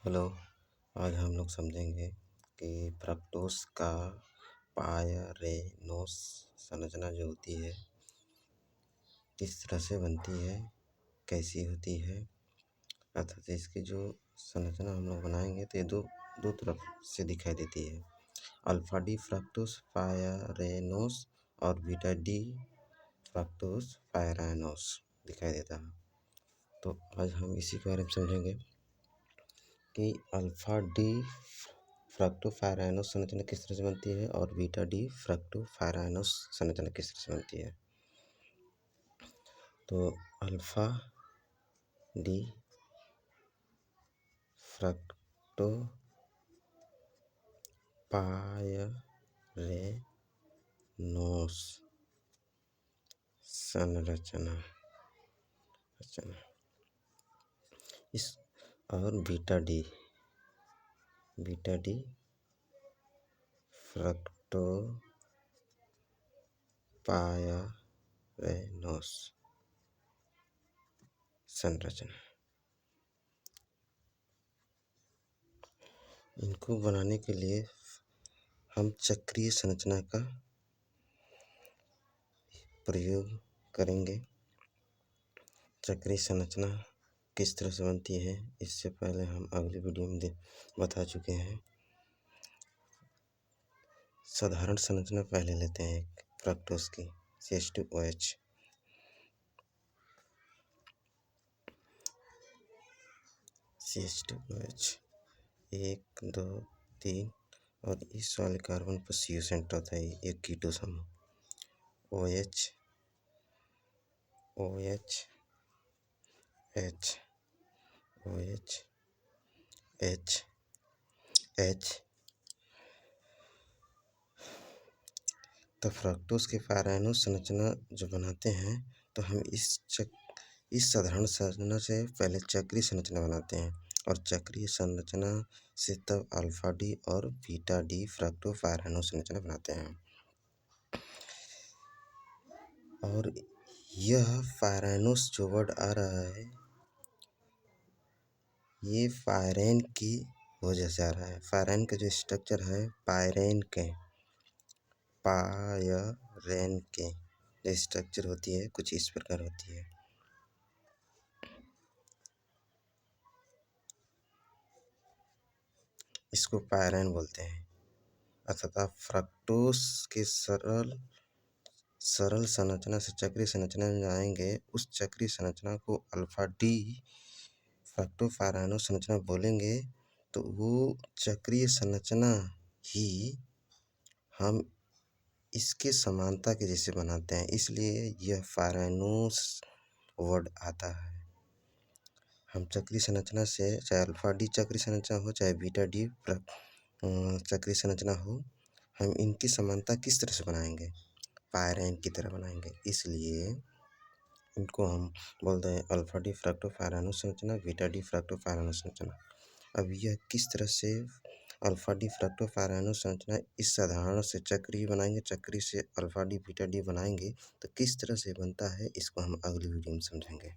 Hello. आज हम लोग समझेंगे कि फ्रक्टोज का पायरेनोस संरचना जो होती है किस तरह से बनती है, कैसी होती है। अर्थात इसकी जो संरचना हम लोग बनाएंगे तो ये दो तरफ से दिखाई देती है। अल्फा डी फ्रक्टोज पायरेनोस और बीटा डी फ्रक्टोज पायरेनोस दिखाई देता है। तो आज हम इसी के बारे में समझेंगे कि अल्फा डी फ्रक्टोफायरानोस संरचना किस तरह से बनती है और बीटा डी फ्रक्टोफायरानोस संरचना किस तरह से बनती है। तो अल्फा डी फ्रक्टोफायरेनोस संरचना इस और बीटा डी फ्रक्टोफायरेनोस संरचना, इनको बनाने के लिए हम चक्रीय संरचना का प्रयोग करेंगे। चक्रीय संरचना किस तरह से बनती है इससे पहले हम अगली वीडियो में बता चुके हैं। साधारण संरचना पहले लेते हैं फ्रक्टोज की CH2OH। CH2OH 1 2 3 और इस वाले कार्बन पर CO सेंटर होता है, एक कीटो समूह OH H OH H H। तो फ्रक्टोज के पायरेनोस संरचना जो बनाते हैं तो हम इस साधारण संरचना से पहले चक्रीय संरचना बनाते हैं और चक्रीय संरचना से तब अल्फा डी और बीटा डी फ्रक्टोफायरेनोस संरचना बनाते हैं। और यह फायरेनोस जो वर्ड आ रहा है ये फायरेन की वजह से आ रहा है। फायरेन का जो स्ट्रक्चर है पायरेन के जो स्ट्रक्चर होती है कुछ इस प्रकार होती है। इसको पायरेन बोलते हैं। अर्थात फ्रक्टोज के सरल संरचना से चक्रीय संरचना में जाएंगे, उस चक्रीय संरचना को अल्फा डी फ्रक्टोफायरेनोस संरचना बोलेंगे। तो वो चक्रीय संरचना ही हम इसके समानता के जैसे बनाते हैं, इसलिए यह फायरेनोस वर्ड आता है। हम चक्रीय संरचना से चाहे अल्फा डी चक्रीय संरचना हो चाहे बीटा डी चक्रीय संरचना हो, हम इनकी समानता किस तरह से बनाएंगे, पायरेन की तरह बनाएंगे। इसलिए इनको हम बोलते हैं अल्फा डी फ्रक्टोफायरेनोस संरचना, बीटा डी फ्रक्टोफायरेनोस संरचना। अब यह किस तरह से अल्फा डी फ्रक्टोफायरेनोस संरचना इस साधारण से चक्रीय बनाएंगे, चक्रीय से अल्फा डी बीटा डी बनाएंगे तो किस तरह से बनता है इसको हम अगली वीडियो में समझेंगे।